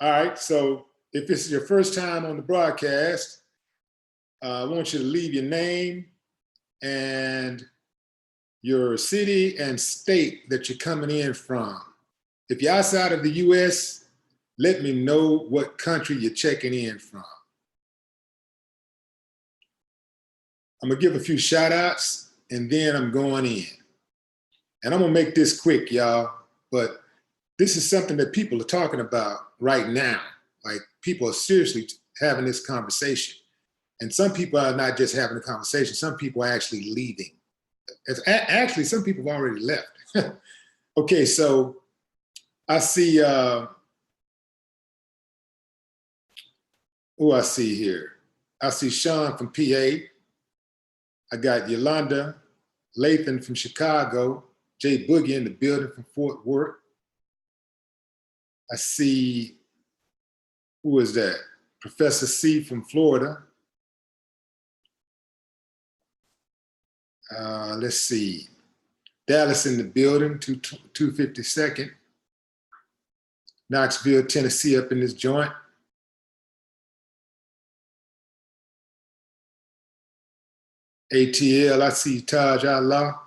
All right, so if this is your first time on the broadcast, I want you to leave your name and your city and state that you're coming in from. If you're outside of the US, let me know what country you're checking in from. I'm gonna give a few shout outs and then I'm going in. And I'm gonna make this quick, y'all, but this is something that people are talking about right now. Like, people are seriously having this conversation. And some people are not just having a conversation, some people are actually leaving. Actually, some people have already left. Okay, so I see, who I see here? I see Sean from PA. I got Yolanda Lathan from Chicago, Jay Boogie in the building from Fort Worth. I see, who is that? Professor C from Florida. Let's see, Dallas in the building, 252nd. Knoxville, Tennessee up in this joint. ATL, I see Taj Allah.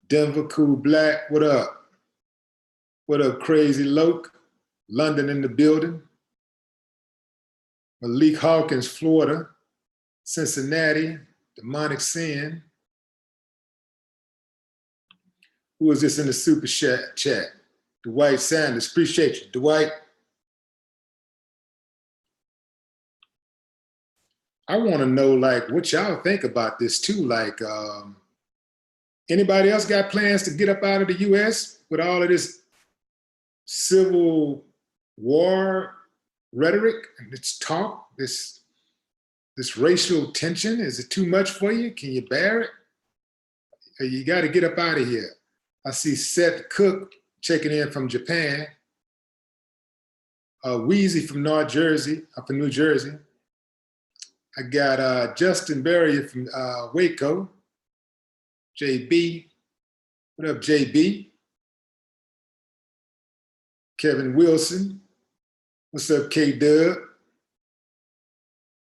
Denver, Cool Black, what up? What up, Crazy Loke? London in the building. Malik Hawkins, Florida. Cincinnati, Demonic Sin. Who is this in the super chat? Dwight Sanders, appreciate you, Dwight. I wanna know, like, what y'all think about this too. Like, anybody else got plans to get up out of the US with all of this civil war rhetoric and this talk, this racial tension? Is it too much for you? Can you bear it? Or you got to get up out of here. I see Seth Cook checking in from Japan. Wheezy from New Jersey. I got Justin Berry from Waco. JB, what up, JB? Kevin Wilson, what's up, K-Dub?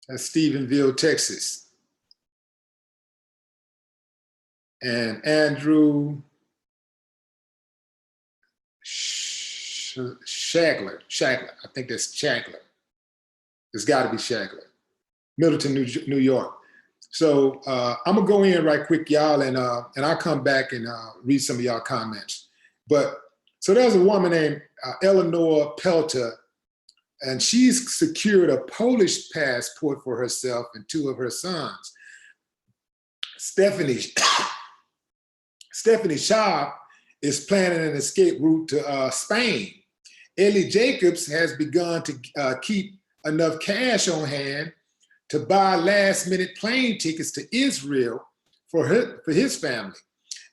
That's Stephenville, Texas. And Andrew Shagler, I think that's Shagler. It's gotta be Shagler. Middleton, New York. So I'm gonna go in right quick, y'all, and I'll come back and read some of y'all comments. But so there's a woman named Eleanor Pelter, and she's secured a Polish passport for herself and two of her sons. Stephanie Schaub is planning an escape route to Spain. Ellie Jacobs has begun to keep enough cash on hand to buy last-minute plane tickets to Israel for his family.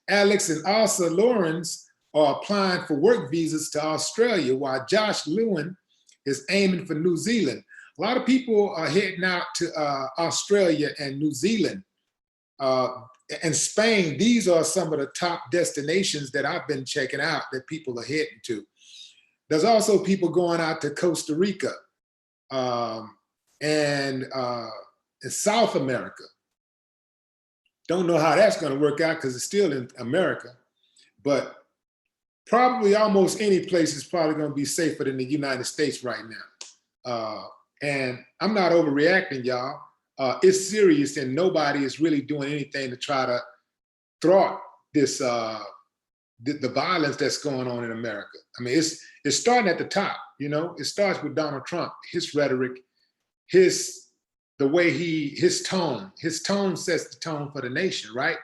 Alex and Asa Lawrence are applying for work visas to Australia, while Josh Lewin is aiming for New Zealand. A lot of people are heading out to Australia and New Zealand and Spain. These are some of the top destinations that I've been checking out that people are heading to. There's also people going out to Costa Rica and in South America. Don't know how that's gonna work out because it's still in America, but probably almost any place is probably gonna be safer than the United States right now. And I'm not overreacting, y'all. It's serious and nobody is really doing anything to try to thwart this, the violence that's going on in America. I mean, it's starting at the top, you know? It starts with Donald Trump, his rhetoric, the way his tone sets the tone for the nation, right?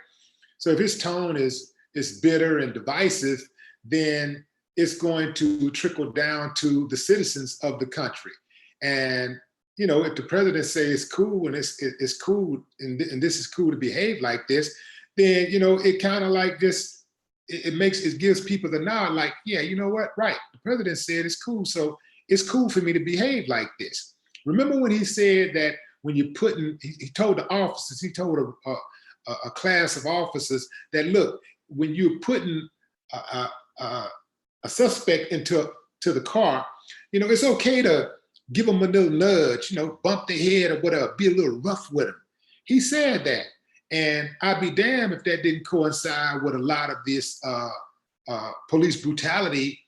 So if his tone is bitter and divisive, then it's going to trickle down to the citizens of the country. And you know, if the president says it's cool and it's cool and this is cool to behave like this, then you know it kind of like this. It gives people the nod, like, yeah, you know what, right? The president said it's cool, so it's cool for me to behave like this. Remember when he said that when you put in, he told the officers, he told a class of officers that, look, when you're putting a suspect into the car, You know, it's okay to give them a little nudge, you know, bump their head or whatever, be a little rough with them. He said that. And I'd be damned if that didn't coincide with a lot of this police brutality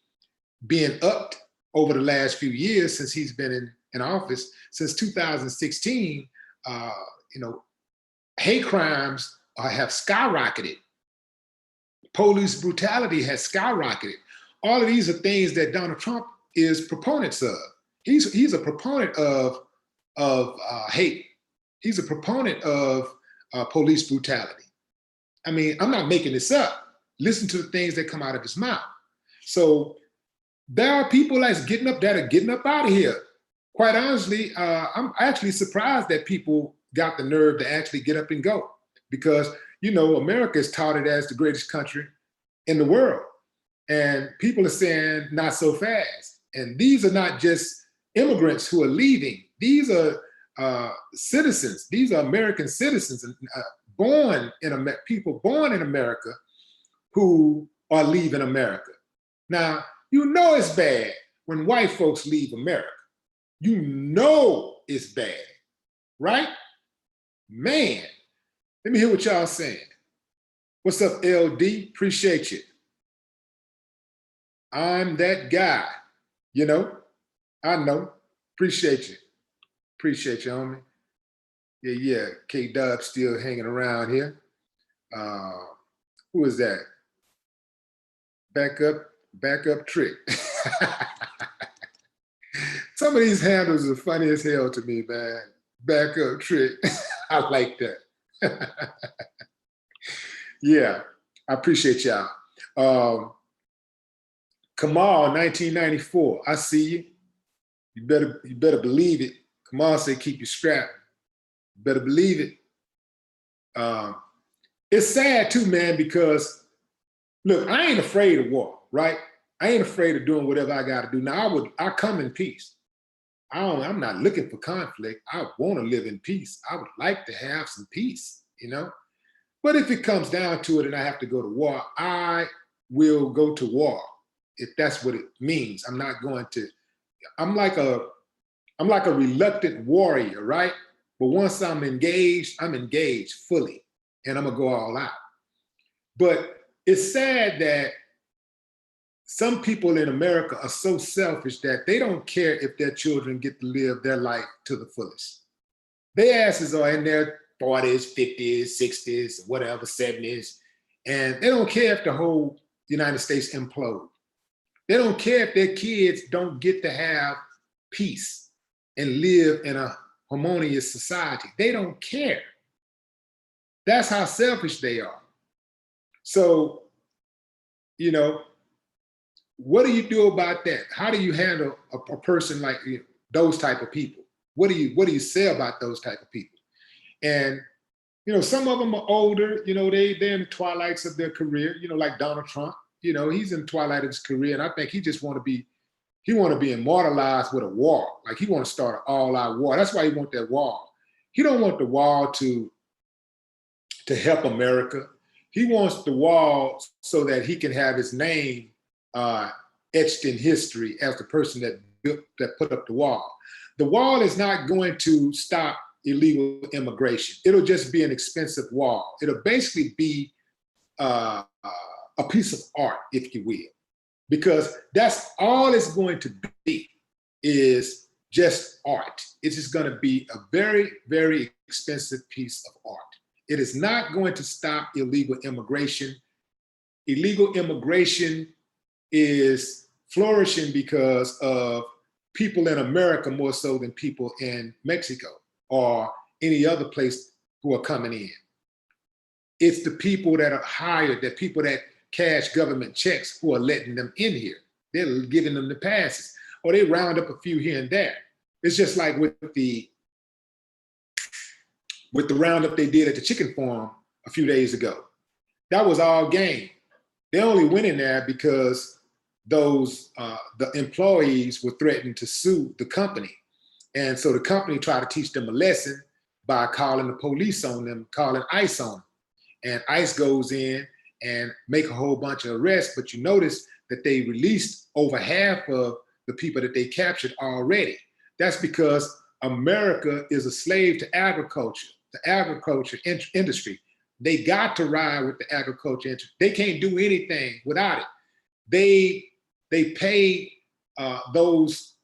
being upped over the last few years since he's been in office. Since 2016, you know, hate crimes have skyrocketed. Police brutality has skyrocketed. All of these are things that Donald Trump is proponents of. He's a proponent of hate. He's a proponent of police brutality. I mean, I'm not making this up. Listen to the things that come out of his mouth. So there are people that are getting up out of here. Quite honestly, I'm actually surprised that people got the nerve to actually get up and go, because, you know, America is touted as the greatest country in the world. And people are saying, not so fast. And these are not just immigrants who are leaving. These are citizens. These are American citizens, people born in America who are leaving America. Now, you know it's bad when white folks leave America. You know it's bad, right? Man, let me hear what y'all saying. What's up, LD? Appreciate you. I'm that guy, you know? I know. Appreciate you. Appreciate you, homie. Yeah. K-Dub still hanging around here. Who is that? Back up trick. Some of these handles are funny as hell to me, man. Back up trick. I like that. Yeah, I appreciate y'all. Kamal, 1994. I see you. You better believe it. Kamal say keep you strapped. You better believe it. It's sad too, man, because look, I ain't afraid of war, right? I ain't afraid of doing whatever I got to do. Now, I come in peace. I'm not looking for conflict. I want to live in peace. I would like to have some peace, you know? But if it comes down to it and I have to go to war, I will go to war, if that's what it means. I'm not going to, I'm like a reluctant warrior, right? But once I'm engaged fully, and I'm gonna go all out. But it's sad that some people in America are so selfish that they don't care if their children get to live their life to the fullest. Their asses are in their 40s, 50s, 60s, whatever, 70s, and they don't care if the whole United States implodes. They don't care if their kids don't get to have peace and live in a harmonious society. They don't care. That's how selfish they are. So, you know, what do you do about that? How do you handle a person like those type of people? What do you say about those type of people? And, you know, some of them are older, you know, they're in the twilights of their career, you know, like Donald Trump, you know, he's in the twilight of his career. And I think he just want to be immortalized with a wall. Like he want to start an all-out war. That's why he want that wall. He don't want the wall to help America. He wants the wall so that he can have his name etched in history as the person that put up the wall. The wall is not going to stop illegal immigration. It'll just be an expensive wall. It'll basically be a piece of art, if you will, because that's all it's going to be, is just art. It's just going to be a very, very expensive piece of art. It is not going to stop illegal immigration. Illegal immigration is flourishing because of people in America more so than people in Mexico or any other place who are coming in. It's the people that are hired, the people that cash government checks, who are letting them in here. They're giving them the passes, or they round up a few here and there. It's just like with the roundup they did at the chicken farm a few days ago. That was all game. They only went in there because the employees were threatened to sue the company. And so the company tried to teach them a lesson by calling the police on them, calling ICE on them. And ICE goes in and make a whole bunch of arrests, but you notice that they released over half of the people that they captured already. That's because America is a slave to agriculture, the agriculture industry. They got to ride with the agriculture industry. They can't do anything without it. They pay those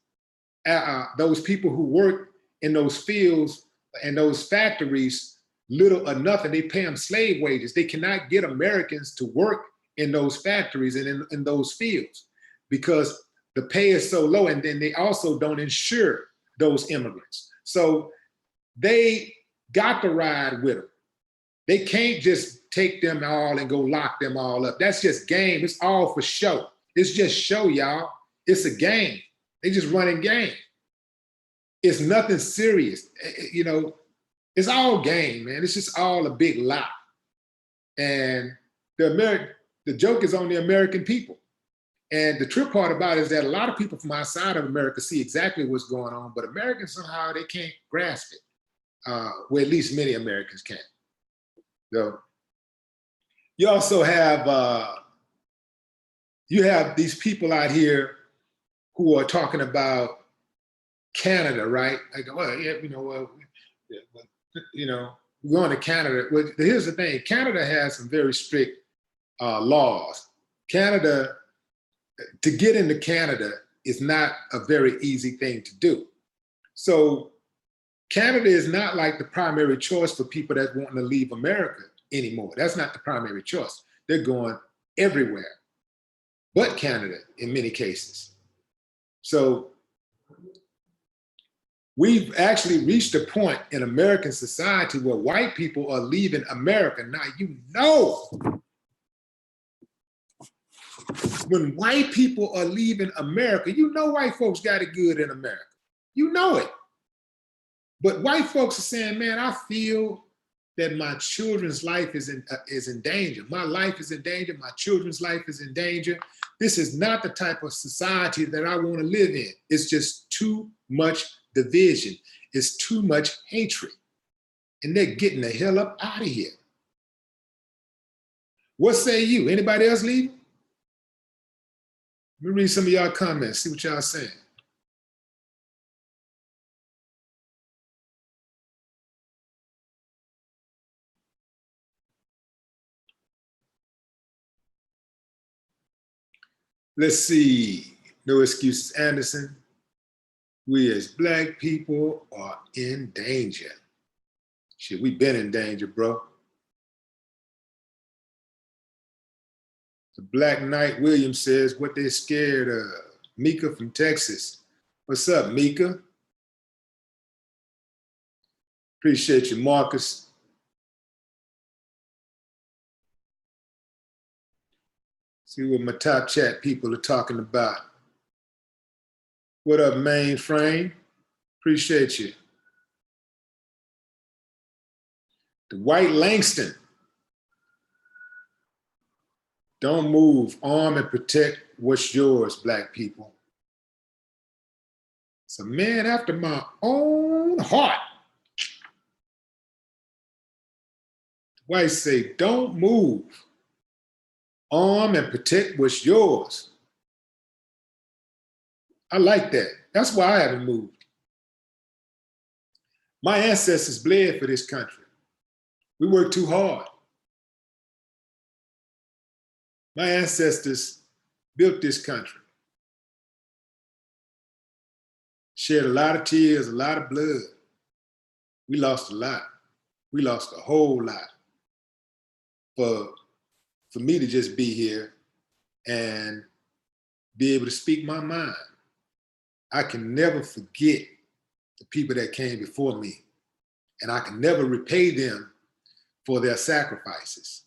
people who work in those fields and those factories little or nothing. They pay them slave wages. They cannot get Americans to work in those factories and in those fields because the pay is so low, and then they also don't insure those immigrants. So they got to ride with them. They can't just take them all and go lock them all up. That's just game. It's all for show. It's just show, y'all. It's a game. They just running game. It's nothing serious. You know, it's all game, man. It's just all a big lie. And the joke is on the American people. And the trip part about it is that a lot of people from outside of America see exactly what's going on, but Americans somehow they can't grasp it. Well, at least many Americans can't. So you also have these people out here who are talking about Canada, right? I go, well, yeah, we're going to Canada. Well, here's the thing: Canada has some very strict laws. Canada, to get into Canada is not a very easy thing to do. So Canada is not like the primary choice for people that want to leave America anymore. That's not the primary choice. They're going everywhere but Canada in many cases. So we've actually reached a point in American society where white people are leaving America. Now, you know, when white people are leaving America, you know white folks got it good in America. You know it. But white folks are saying, man, I feel that my children's life is in danger. My life is in danger. My children's life is in danger. This is not the type of society that I want to live in. It's just too much division. It's too much hatred. And they're getting the hell up out of here. What say you? Anybody else leaving? Let me read some of y'all comments, see what y'all saying. Let's see. No excuses, Anderson. We as Black people are in danger. Shit, we been in danger, bro. The Black Knight Williams says what they're scared of. Mika from Texas. What's up, Mika? Appreciate you, Marcus. See what my top chat people are talking about. What up, Mainframe? Appreciate you. The White Langston. Don't move, arm and protect what's yours, Black people. It's a man after my own heart. The whites say, don't move, arm and protect what's yours. I like that. That's why I haven't moved. My ancestors bled for this country. We worked too hard. My ancestors built this country. Shed a lot of tears, a lot of blood. We lost a lot. We lost a whole lot. For me to just be here and be able to speak my mind. I can never forget the people that came before me, and I can never repay them for their sacrifices.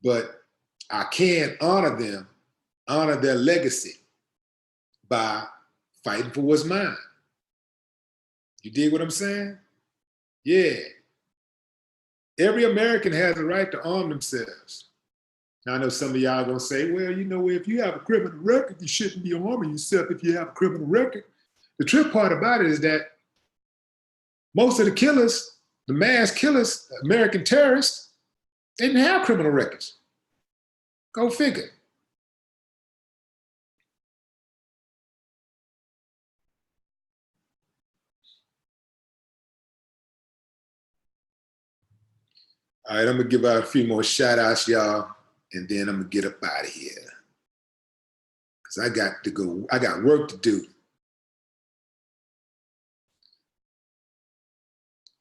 But I can honor them, honor their legacy by fighting for what's mine. You dig what I'm saying? Yeah. Every American has a right to arm themselves. Now, I know some of y'all gonna say, well, you know, if you have a criminal record, you shouldn't be arming yourself if you have a criminal record. The trip part about it is that most of the killers, the mass killers, American terrorists, they didn't have criminal records. Go figure. All right, I'm gonna give out a few more shout outs, y'all, and then I'm gonna get up out of here. Cause I got to go, I got work to do.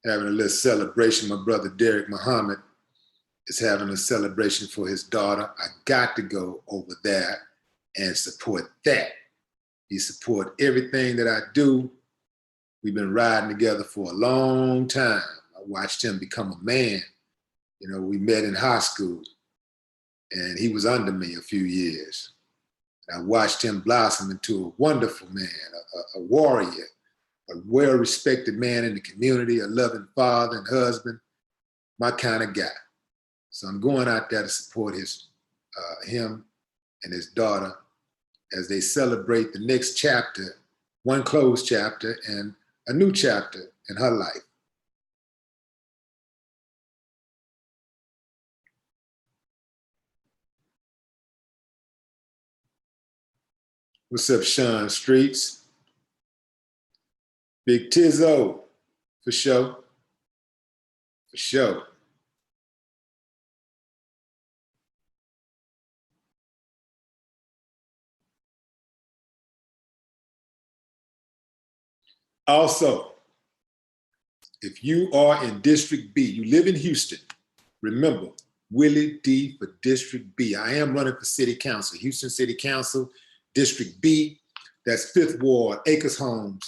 Having a little celebration. My brother Derek Muhammad is having a celebration for his daughter. I got to go over there and support that. He support everything that I do. We've been riding together for a long time. I watched him become a man. You know, we met in high school and he was under me a few years. I watched him blossom into a wonderful man, a warrior, a well-respected man in the community, a loving father and husband, my kind of guy. So I'm going out there to support him and his daughter as they celebrate the next chapter, one closed chapter and a new chapter in her life. What's up, Sean Streets? Big Tizzo, for sure. For sure. Also, if you are in District B, you live in Houston, remember, Willie D for District B. I am running for City Council, Houston City Council, District B. That's 5th Ward, Acres Homes.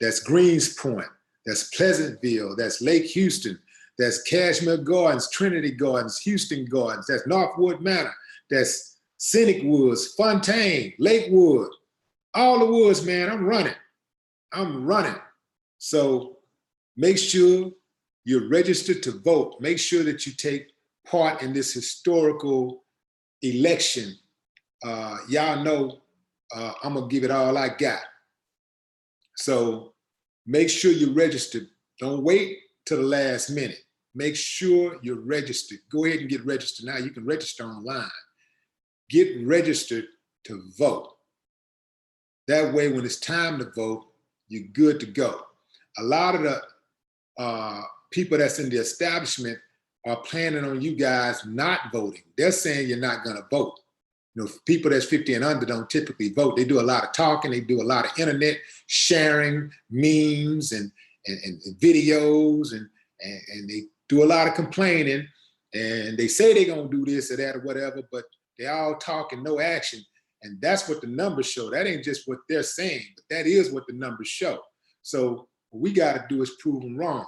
That's Greenspoint. That's Pleasantville. That's Lake Houston. That's Cashmere Gardens, Trinity Gardens, Houston Gardens. That's Northwood Manor. That's Scenic Woods, Fontaine, Lakewood. All the woods, man, I'm running. I'm running. So make sure you're registered to vote. Make sure that you take part in this historical election. Y'all know I'm gonna give it all I got. So make sure you're registered. Don't wait till the last minute. Make sure you're registered. Go ahead and get registered now. You can register online. Get registered to vote. That way, when it's time to vote, you're good to go. A lot of the people that's in the establishment are planning on you guys not voting. They're saying you're not gonna vote. You know, people that's 50 and under don't typically vote. They do a lot of talking, they do a lot of internet sharing, memes and videos, and they do a lot of complaining, and they say they're gonna do this or that or whatever, but they all talk and no action. And that's what the numbers show. That ain't just what they're saying, but that is what the numbers show. So what we gotta do is prove them wrong.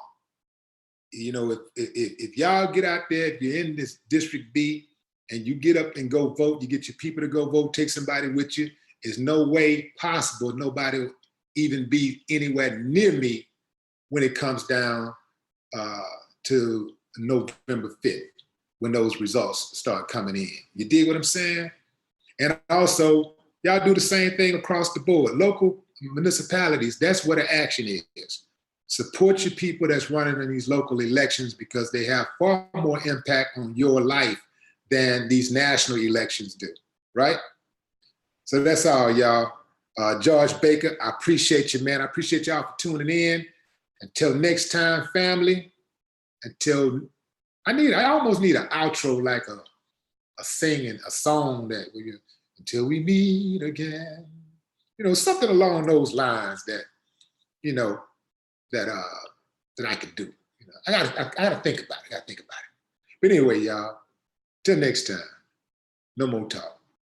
You know, if y'all get out there, if you're in this District B and you get up and go vote, you get your people to go vote, take somebody with you, there's no way possible nobody will even be anywhere near me when it comes down to November 5th, when those results start coming in. You dig what I'm saying? And also, y'all do the same thing across the board. Local municipalities, that's where the action is. Support your people that's running in these local elections because they have far more impact on your life than these national elections do, right? So that's all, y'all. George Baker, I appreciate you, man. I appreciate y'all for tuning in. Until next time, family. I almost need an outro, like a singing, a song that until we meet again. You know, something along those lines that, you know, that I could do. You know, I gotta think about it. But anyway, y'all, till next time, no more talk.